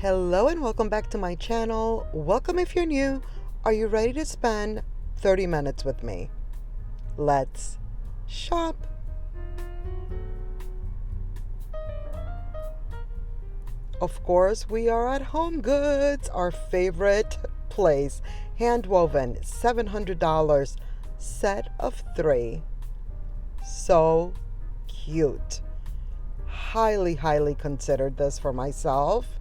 Hello and welcome back to my channel. Welcome if you're new. Are you ready to spend 30 minutes with me? Let's shop. Of course, we are at Homegoods, our favorite place. Handwoven, $700, set of 3. So cute. Highly considered this for myself,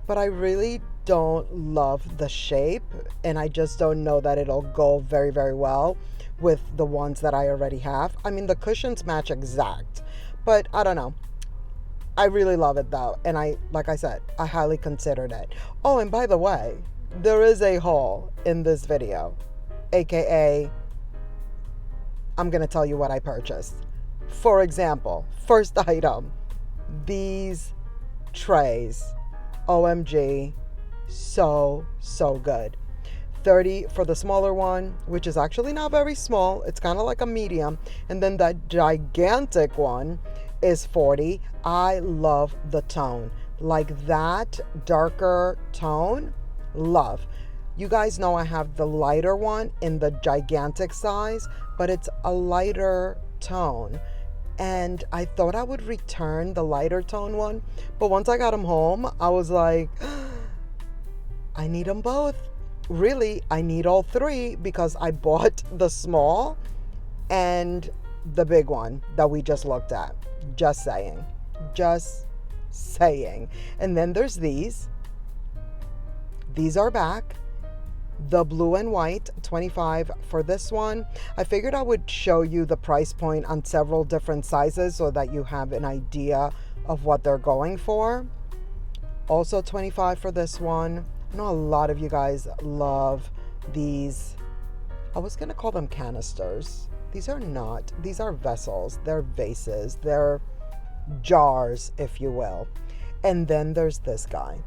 but I really don't love the shape, and I just don't know that it'll go very well with the ones that I already have. I mean, the cushions match exact, but I don't know. I really love it though, and like I said, I highly considered it. Oh, and by the way, there is a haul in this video, aka I'm gonna tell you what I purchased. For example, first item, these trays. OMG, so good. 30 for the smaller one, which is actually not very small. It's kind of like a medium. And then that gigantic one is 40. I love the tone. Like that darker tone, love. You guys know I have the lighter one in the gigantic size, but it's a lighter tone. And I thought I would return the lighter tone one, but once I got them home, I was like, I need them both. Really, I need all 3 because I bought the small and the big one that we just looked at. Just saying. And then there's these. These are back. The blue and white, 25 for this one. I figured I would show you the price point on several different sizes so that you have an idea of what they're going for. Also 25 for this one. I know a lot of you guys love these. I was gonna call them canisters. These are not. These are vessels. They're vases. They're jars, if you will. And then there's this guy.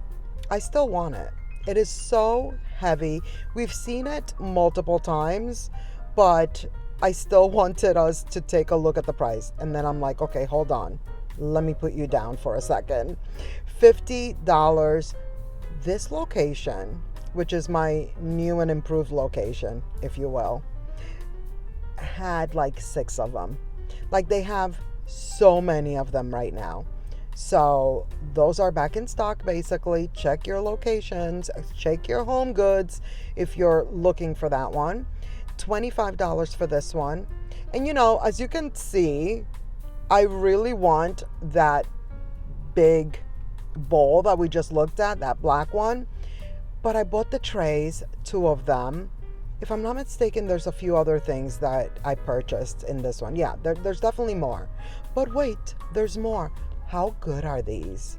I still want it. It is so heavy. We've seen it multiple times, but I still wanted us to take a look at the price. And then I'm like, okay, hold on. Let me put you down for a second. $50. This location, which is my new and improved location, if you will, had like 6 of them. Like they have so many of them right now. So those are back in stock, basically. Check your locations, check your Homegoods if you're looking for that one. $25 for this one. And you know, as you can see, I really want that big bowl that we just looked at, that black one. But I bought the trays, 2 of them. If I'm not mistaken, there's a few other things that I purchased in this one. Yeah, there's definitely more. But wait, there's more. How good are these?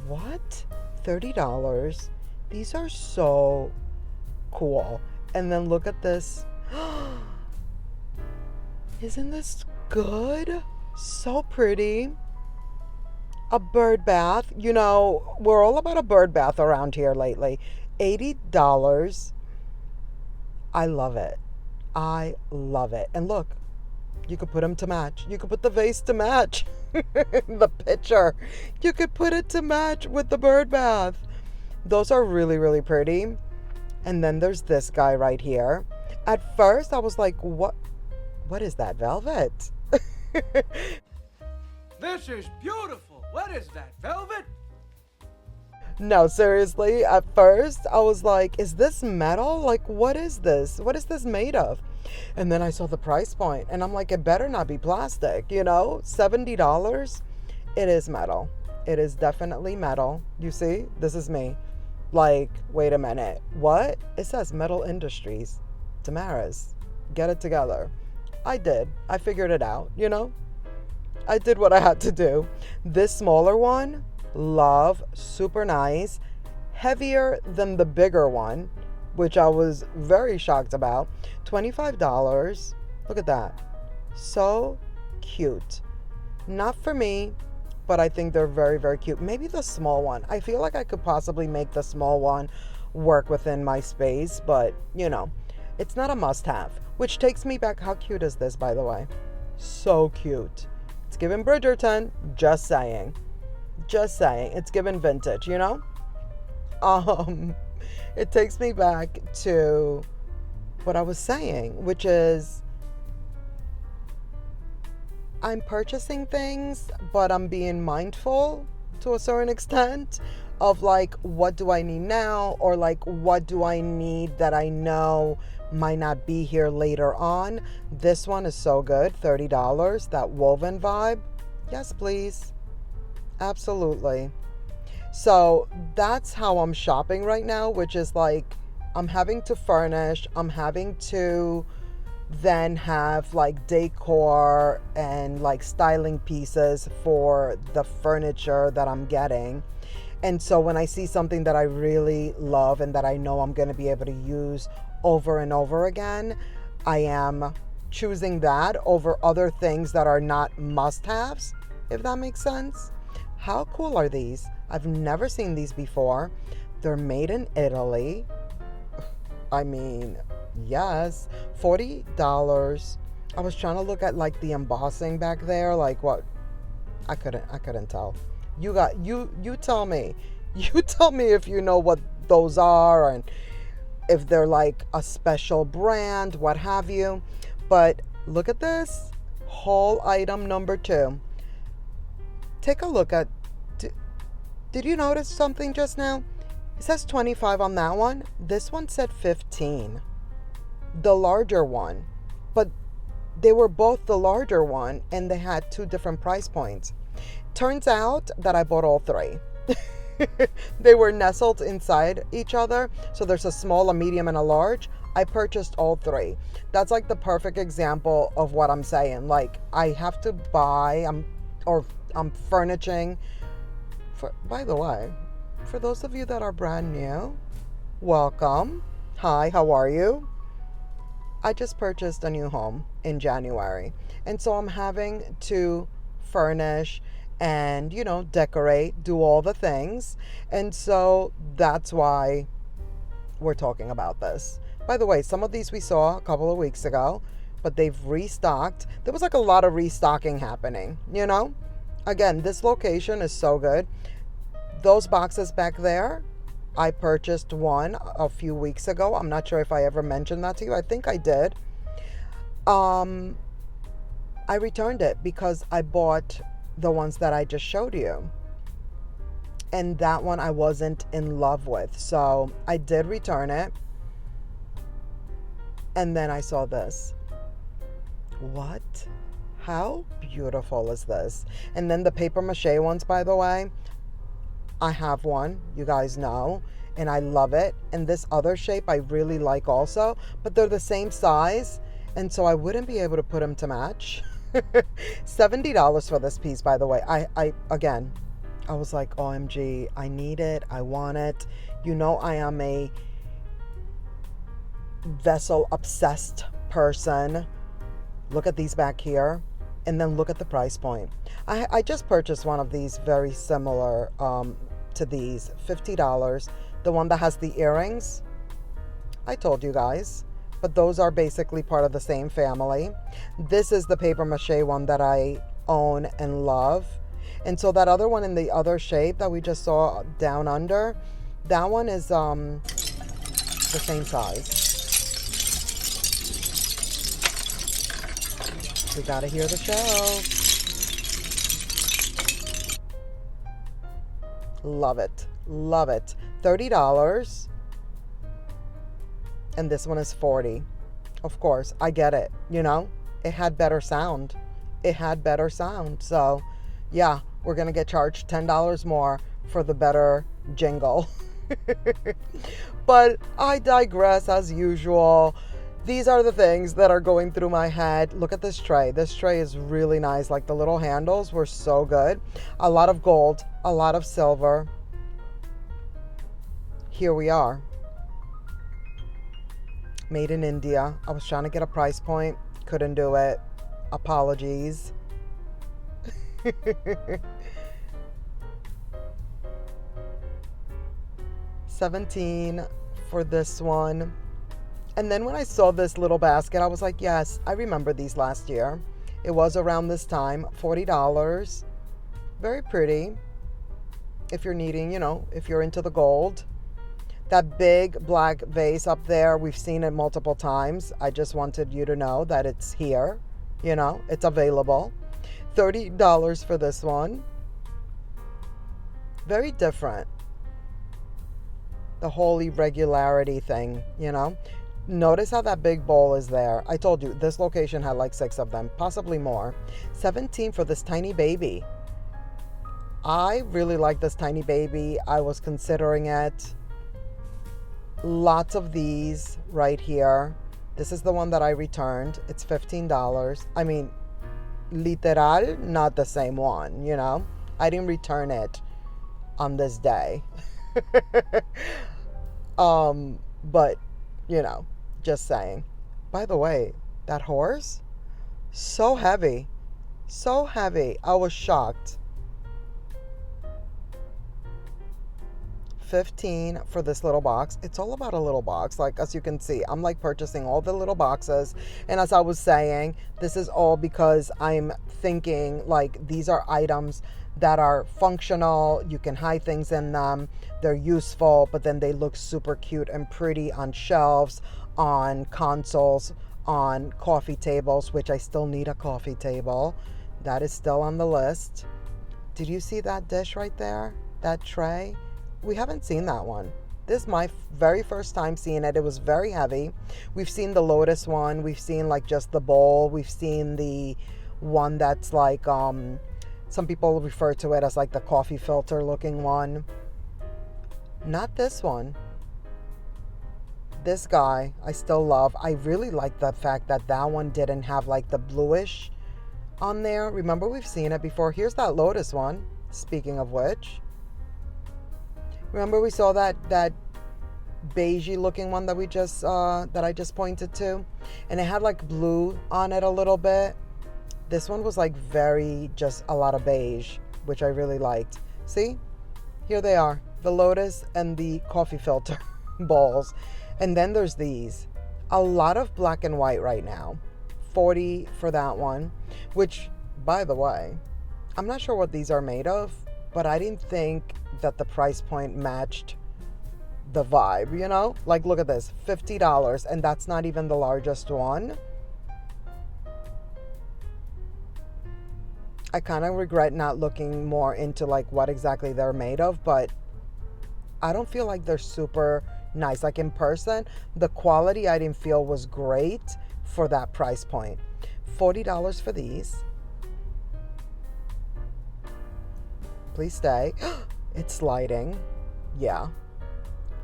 What? $30. These are so cool. And then look at this. Isn't this good? So pretty. A bird bath. You know, we're all about a bird bath around here lately. $80. I love it. I love it. And look, you could put them to match. You could put the vase to match. The pitcher. You could put it to match with the bird bath. Those are really pretty. And then there's this guy right here. At first, I was like, what is that, velvet? This is beautiful. What is that, velvet? No, seriously, at first I was like, is this metal? Like, what is this? What is this made of? And then I saw the price point and I'm like, it better not be plastic, you know? $70. It is metal. It is definitely metal. You see, this is me. Like, wait a minute. What? It says Metal Industries. Damaris. Get it together. I did. I figured it out, you know? I did what I had to do. This smaller one, love, super nice, heavier than the bigger one, which I was very shocked about. $25. Look at that. So cute. Not for me, but I think they're very cute. Maybe the small one. I feel like I could possibly make the small one work within my space, but you know, it's not a must-have. Which takes me back. How cute is this, by the way? So cute. It's giving Bridgerton, just saying. Just saying, it's given vintage, you know? Um, it takes me back to what I was saying, which is I'm purchasing things, but I'm being mindful to a certain extent of like, what do I need now? Or like, what do I need that I know might not be here later on? This one is so good, $30, that woven vibe. Yes, please. Absolutely. So that's how I'm shopping right now, which is like, I'm having to furnish, I'm having to then have like decor and like styling pieces for the furniture that I'm getting. And so when I see something that I really love and that I know I'm going to be able to use over and over again, I am choosing that over other things that are not must-haves, if that makes sense. How cool are these? I've never seen these before. They're made in Italy. I mean, yes, $40. I was trying to look at like the embossing back there, like what I couldn't tell. You tell me. You tell me if you know what those are and if they're like a special brand, what have you. But look at this. Haul item number 2. Take a look at did you notice something just now? It says 25 on that one. This one said 15. The larger one. But they were both the larger one and they had 2 different price points. Turns out that I bought all 3. They were nestled inside each other. So there's a small, a medium, and a large. I purchased all 3. That's like the perfect example of what I'm saying. Like, I have to buy, I'm furnishing. By the way, for those of you that are brand new, welcome. Hi, how are you? I just purchased a new home in January. And so I'm having to furnish and, decorate, do all the things. And so that's why we're talking about this. By the way, some of these we saw a couple of weeks ago, but they've restocked. There was like a lot of restocking happening, Again, this location is so good. Those boxes back there, I purchased one a few weeks ago. I'm not sure if I ever mentioned that to you. I think I did. I returned it because I bought the ones that I just showed you. And that one I wasn't in love with. So I did return it. And then I saw this. What? How beautiful is this? And then the paper mache ones, by the way, I have one, you guys know, and I love it. And this other shape I really like also, but they're the same size, and so I wouldn't be able to put them to match. $70 for this piece, by the way. I was like, OMG, I need it, I want it. I am a vessel obsessed person. Look at these back here. And then look at the price point. I just purchased one of these very similar to these, $50. The one that has the earrings. I told you guys. But those are basically part of the same family. This is the paper mache one that I own and love. And so that other one in the other shape that we just saw down under, that one is the same size. We gotta hear the show. Love it. Love it. $30. And this one is $40. Of course, I get it. It had better sound. So, yeah, we're gonna get charged $10 more for the better jingle. But I digress as usual. These are the things that are going through my head. Look at this tray. This tray is really nice. Like the little handles were so good. A lot of gold, a lot of silver. Here we are. Made in India. I was trying to get a price point. Couldn't do it. Apologies. $17 for this one. And then when I saw this little basket, I was like, yes, I remember these last year. It was around this time, $40. Very pretty. if you're needing, if you're into the gold. That big black vase up there, we've seen it multiple times. I just wanted you to know that it's here. It's available. $30 for this one. Very different. The whole irregularity thing, Notice how that big bowl is there. I told you, this location had like 6 of them, possibly more. $17 for this tiny baby. I really like this tiny baby. I was considering it. Lots of these right here. This is the one that I returned. It's $15. I mean, literal, not the same one, I didn't return it on this day. But, just saying. By the way, that horse, so heavy. So heavy. I was shocked. $15 for this little box. It's all about a little box. Like, as you can see, I'm like purchasing all the little boxes. And as I was saying, this is all because I'm thinking like these are items that are functional. You can hide things in them. They're useful, but then they look super cute and pretty on shelves, on consoles, on coffee tables, which I still need a coffee table. That is still on the list. Did you see that dish right there? That tray? We haven't seen that one. This is my very first time seeing it. It was very heavy. We've seen the lotus one. We've seen like just the bowl. We've seen the one that's like, some people refer to it as like the coffee filter looking one. Not this one. This guy, I still love. I really like the fact that that one didn't have like the bluish on there. Remember, we've seen it before. Here's that lotus one, speaking of which. Remember we saw that beigey looking one that we just that I just pointed to, and it had like blue on it a little bit. This one was like very just a lot of beige, which I really liked. See, here they are, the lotus and the coffee filter balls. And then there's these, a lot of black and white right now. $40 for that one, which, by the way, I'm not sure what these are made of, but I didn't think that the price point matched the vibe, Like, look at this, $50, and that's not even the largest one. I kind of regret not looking more into like what exactly they're made of, but I don't feel like they're super nice. Like in person, the quality I didn't feel was great for that price point. $40 for these. Please stay. It's sliding. Yeah.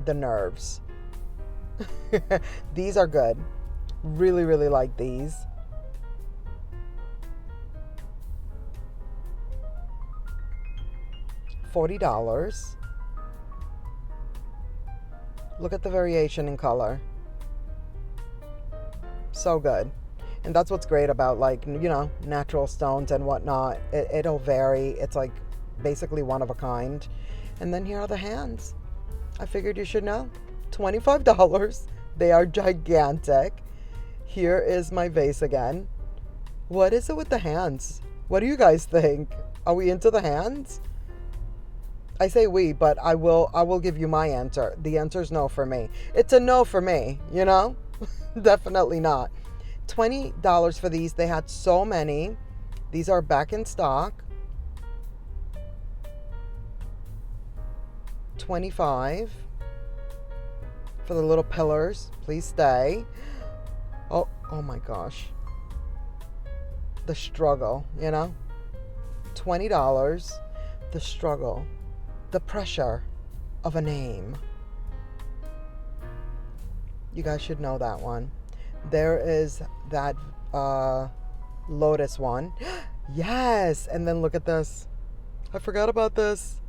The nerves. These are good. Really, really like these. $40. Look at the variation in color. So good. And that's what's great about like, natural stones and whatnot. It'll vary. It's like basically one of a kind. And then here are the hands. I figured you should know. $25. They are gigantic. Here is my vase again. What is it with the hands? What do you guys think? Are we into the hands? I say we, but I will give you my answer. The answer is no for me. It's a no for me, Definitely not. $20 for these. They had so many. These are back in stock. $25 for the little pillars. Please stay. Oh my gosh. The struggle, $20. The struggle. The pressure of a name. You guys should know that one. There is that lotus one. Yes. And then look at this. I forgot about this.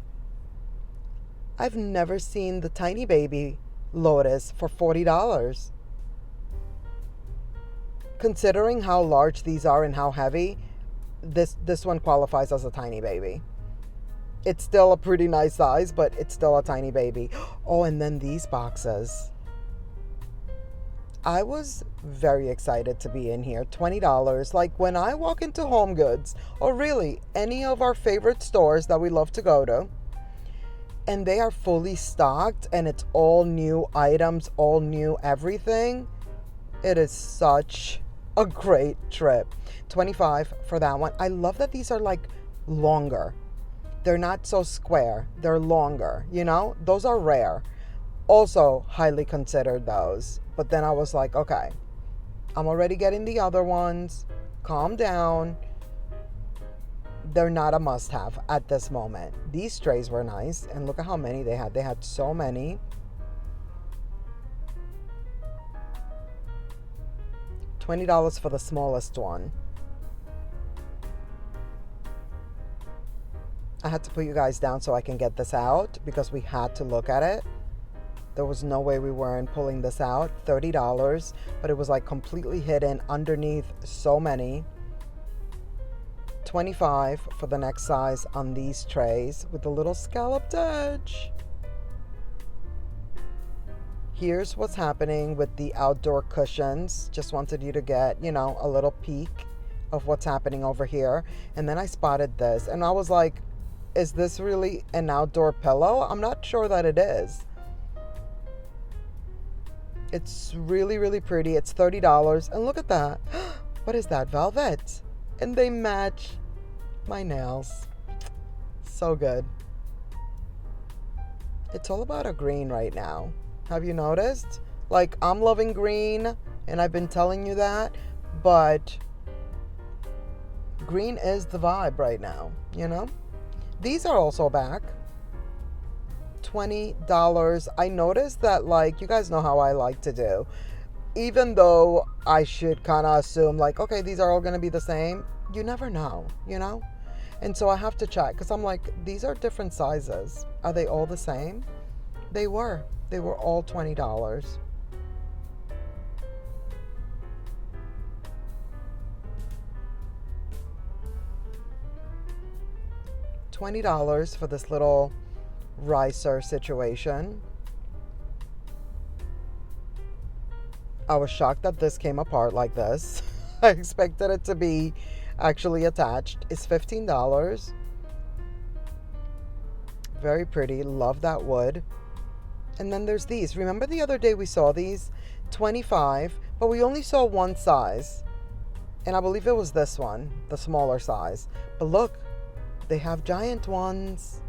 I've never seen the tiny baby lotus for $40. Considering how large these are and how heavy, this one qualifies as a tiny baby. It's still a pretty nice size, but it's still a tiny baby. Oh, and then these boxes. I was very excited to be in here. $20. Like when I walk into Homegoods, or really any of our favorite stores that we love to go to, and they are fully stocked, and it's all new items, all new everything. It is such a great trip. 25 for that one. I love that these are like longer. They're not so square. They're longer, you know? Those are rare. Also highly considered those. But then I was like, okay, I'm already getting the other ones. Calm down. They're not a must-have at this moment. These trays were nice, and look at how many they had. They had so many. $20 for the smallest one. I had to put you guys down so I can get this out because we had to look at it. There was no way we weren't pulling this out. $30, but it was like completely hidden underneath so many. 25 for the next size on these trays with the little scalloped edge. Here's what's happening with the outdoor cushions. Just wanted you to get, you know, a little peek of what's happening over here. And then I spotted this and I was like, is this really an outdoor pillow? I'm not sure that it is. It's really, really pretty. It's $30. And look at that. What is that? Velvet. And they match my nails. So good. It's all about a green right now. Have you noticed? Like, I'm loving green, and I've been telling you that, but green is the vibe right now, you know? These are also back. $20. I noticed that, like, you guys know how I like to do. Even though I should kind of assume, like, okay, these are all going to be the same. You never know, you know? And so I have to check because I'm like, these are different sizes. Are they all the same? They were. They were all $20. $20 for this little ricer situation. I was shocked that this came apart like this. I expected it to be actually attached. It's $15. Very pretty. Love that wood. And then there's these. Remember the other day we saw these? 25, but we only saw one size. And I believe it was this one, the smaller size. But look, they have giant ones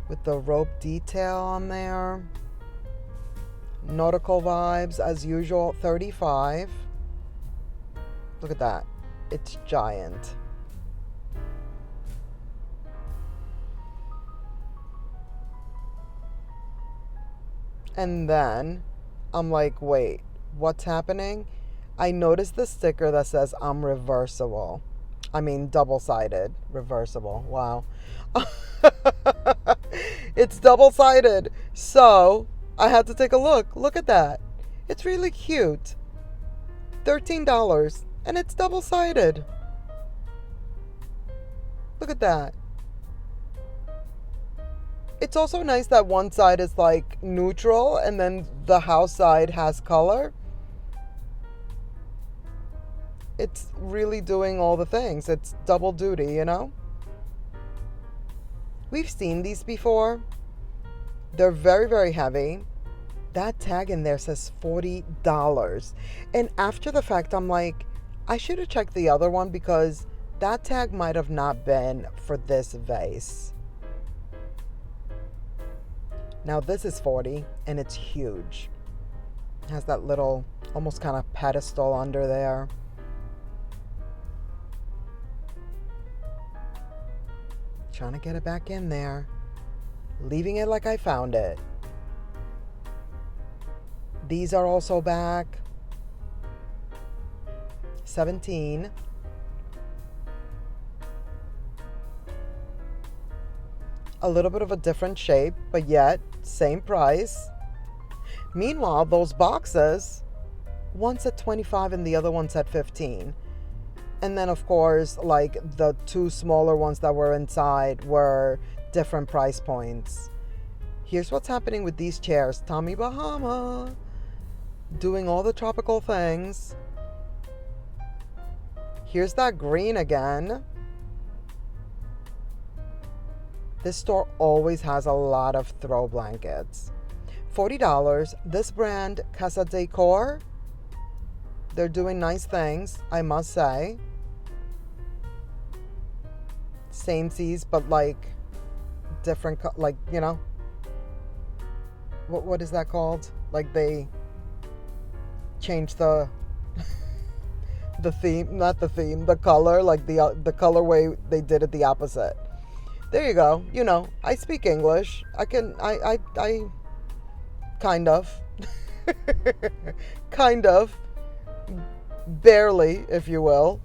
with the rope detail on there. Nautical vibes as usual. 35. Look at that. It's giant. And then I'm like, wait, what's happening? I noticed the sticker that says I'm reversible. I mean, double-sided. Reversible. Wow. It's double-sided. So I had to take a look. Look at that. It's really cute. $13. And it's double-sided. Look at that. It's also nice that one side is like neutral and then the house side has color. It's really doing all the things. It's double duty, you know? We've seen these before. They're very, very heavy. That tag in there says $40. And after the fact, I'm like, I should have checked the other one because that tag might have not been for this vase. Now this is $40 and it's huge. It has that little almost kind of pedestal under there. Trying to get it back in there. Leaving it like I found it. These are also back. 17. A little bit of a different shape, but yet same price. Meanwhile, those boxes, one's at 25 and the other one's at 15. And then of course, like the two smaller ones that were inside were different price points. Here's what's happening with these chairs. Tommy Bahama doing all the tropical things. Here's that green again. This store always has a lot of throw blankets. $40. This brand, Casa Decor, they're doing nice things, I must say. Same seas, but like different, like, you know, what is that called? Like they changed the the theme, not the theme, the color, like the colorway, they did it the opposite. There you go. You know, I speak English. I kind of, kind of, barely, if you will.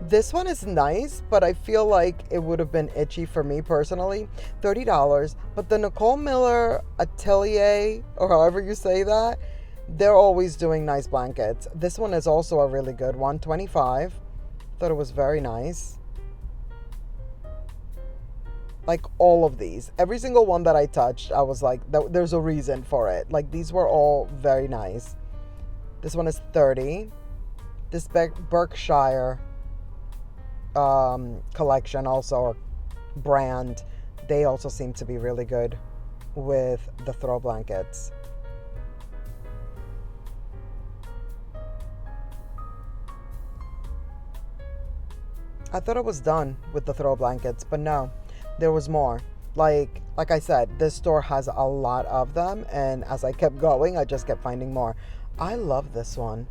This one is nice, but I feel like it would have been itchy for me personally. $30. But the Nicole Miller Atelier, or however you say that, they're always doing nice blankets. This one is also a really good one. $25. Thought it was very nice. Like all of these, every single one that I touched, I was like, there's a reason for it. Like these were all very nice. This one is $30. This Berkshire collection also, or brand, they also seem to be really good with the throw blankets. I thought it was done with the throw blankets, but no, there was more. Like I said, this store has a lot of them, and as I kept going, I just kept finding more. I love this one.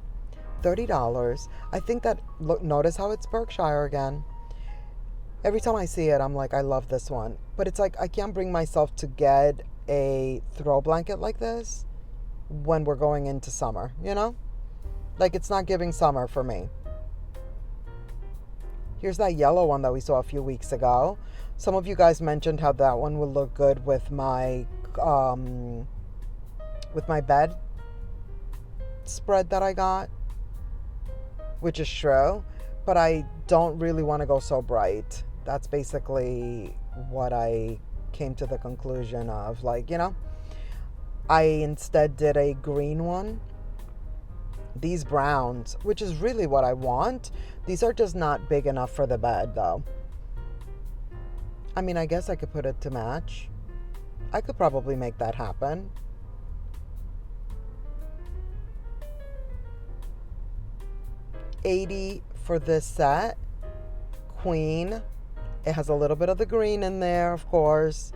$30. I think that, look, notice how it's Berkshire again. Every time I see it, I'm like, I love this one. But it's like, I can't bring myself to get a throw blanket like this when we're going into summer, you know? Like, it's not giving summer for me. Here's that yellow one that we saw a few weeks ago. Some of you guys mentioned how that one would look good with my bed spread that I got, which is true, but I don't really want to go so bright. That's basically what I came to the conclusion of. Like, you know, I instead did a green one. These browns, which is really what I want. These are just not big enough for the bed, though. I mean, I guess I could put it to match. I could probably make that happen. $80 for this set. Queen. It has a little bit of the green in there, of course.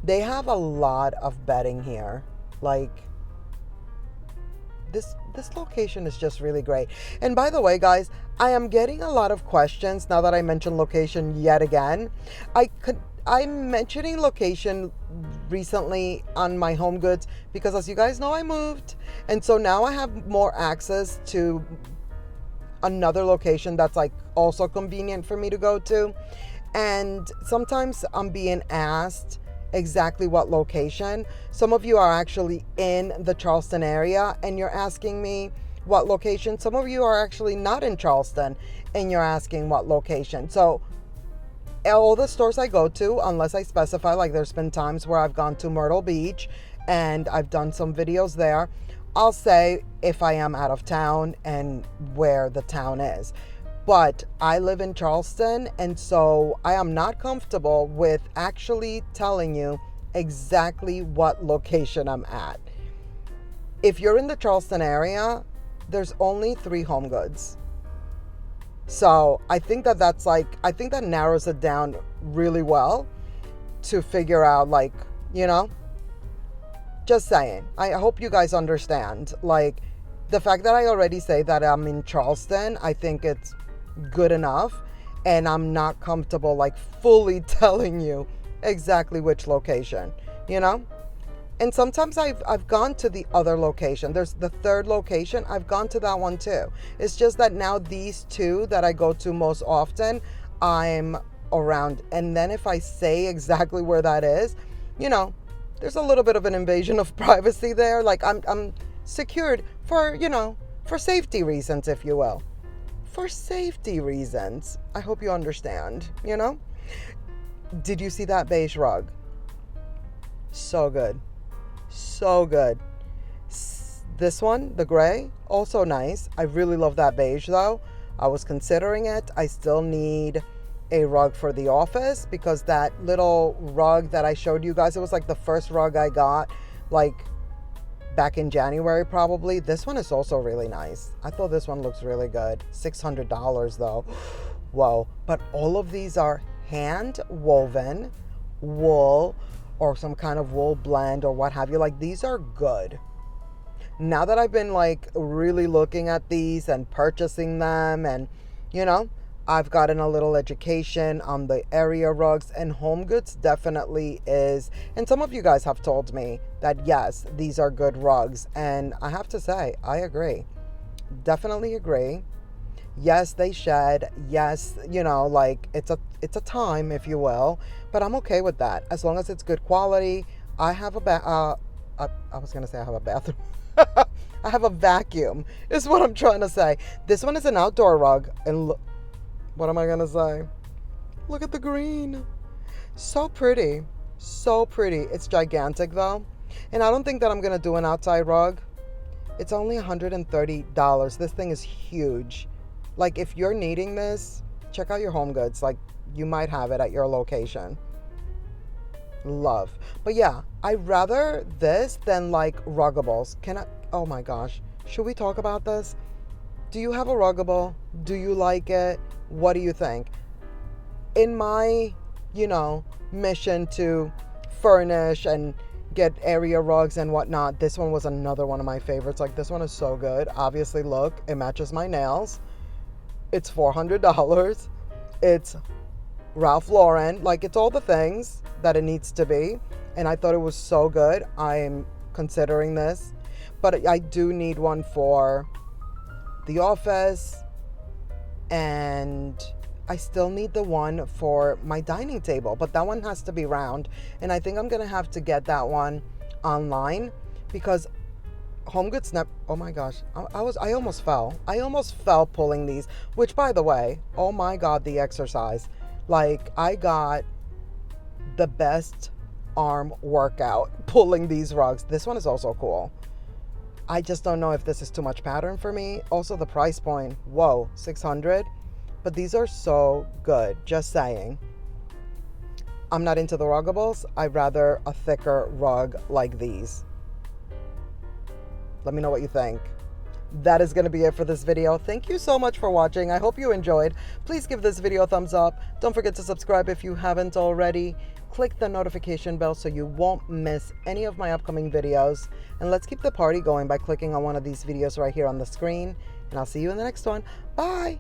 They have a lot of bedding here. Like, this location is just really great. And by the way, guys, I am getting a lot of questions now that I mentioned location yet again. I'm mentioning location recently on my Homegoods because, as you guys know, I moved, and so now I have more access to another location that's like also convenient for me to go to. And sometimes I'm being asked exactly what location. Some of you are actually in the Charleston area and you're asking me what location. Some of you are actually not in Charleston and you're asking what location. So all the stores I go to, unless I specify, like there's been times where I've gone to Myrtle Beach and I've done some videos there, I'll say if I am out of town and where the town is. But I live in Charleston, and so I am not comfortable with actually telling you exactly what location I'm at. If you're in the Charleston area, there's only 3 Homegoods. So I think that narrows it down really well to figure out, like, you know, just saying. I hope you guys understand. Like, the fact that I already say that I'm in Charleston, I think it's good enough, and I'm not comfortable like fully telling you exactly which location, you know. And sometimes I've gone to the other location. There's the 3rd location. I've gone to that one too. It's just that now these 2 that I go to most often, I'm around. And then if I say exactly where that is, you know, there's a little bit of an invasion of privacy there. Like I'm secured for, you know, for safety reasons, if you will. For safety reasons. I hope you understand, you know. Did you see that beige rug? So good. So good. This one, the gray, also nice. I really love that beige though. I was considering it. I still need a rug for the office, because that little rug that I showed you guys, it was like the first rug I got like back in January probably. This one is also really nice. I thought this one looks really good. $600 though. Whoa. But all of these are hand woven wool or some kind of wool blend or what have you. Like, these are good. Now that I've been like really looking at these and purchasing them, and you know, I've gotten a little education on the area rugs, and Homegoods definitely is. And some of you guys have told me that yes, these are good rugs, and I have to say I agree. Definitely agree. Yes, they shed. Yes, you know, like it's a time, if you will, but I'm okay with that as long as it's good quality. I have a I was gonna say I have a bathroom. I have a vacuum, is what I'm trying to say. This one is an outdoor rug, and look, what am I gonna say? Look at the green. So pretty. So pretty. It's gigantic though. And I don't think that I'm gonna do an outside rug. It's only $130. This thing is huge. Like, if you're needing this, check out your Homegoods. Like, you might have it at your location. Love. But yeah, I'd rather this than like ruggables. Oh my gosh. Should we talk about this? Do you have a ruggable? Do you like it? What do you think? In my, you know, mission to furnish and get area rugs and whatnot, this one was another one of my favorites. Like, this one is so good. Obviously, look, it matches my nails. It's $400. It's Ralph Lauren. Like, it's all the things that it needs to be. And I thought it was so good. I'm considering this. But I do need one for the office. And I still need the one for my dining table. But that one has to be round. And I think I'm going to have to get that one online, because Homegoods oh my gosh, I almost fell. I almost fell pulling these, which, by the way, oh my God, the exercise. Like, I got the best arm workout pulling these rugs. This one is also cool. I just don't know if this is too much pattern for me. Also, the price point, whoa, $600. But these are so good, just saying. I'm not into the ruggables. I'd rather a thicker rug like these. Let me know what you think. That is going to be it for this video. Thank you so much for watching. I hope you enjoyed. Please give this video a thumbs up. Don't forget to subscribe if you haven't already. Click the notification bell so you won't miss any of my upcoming videos. And let's keep the party going by clicking on one of these videos right here on the screen. And I'll see you in the next one. Bye!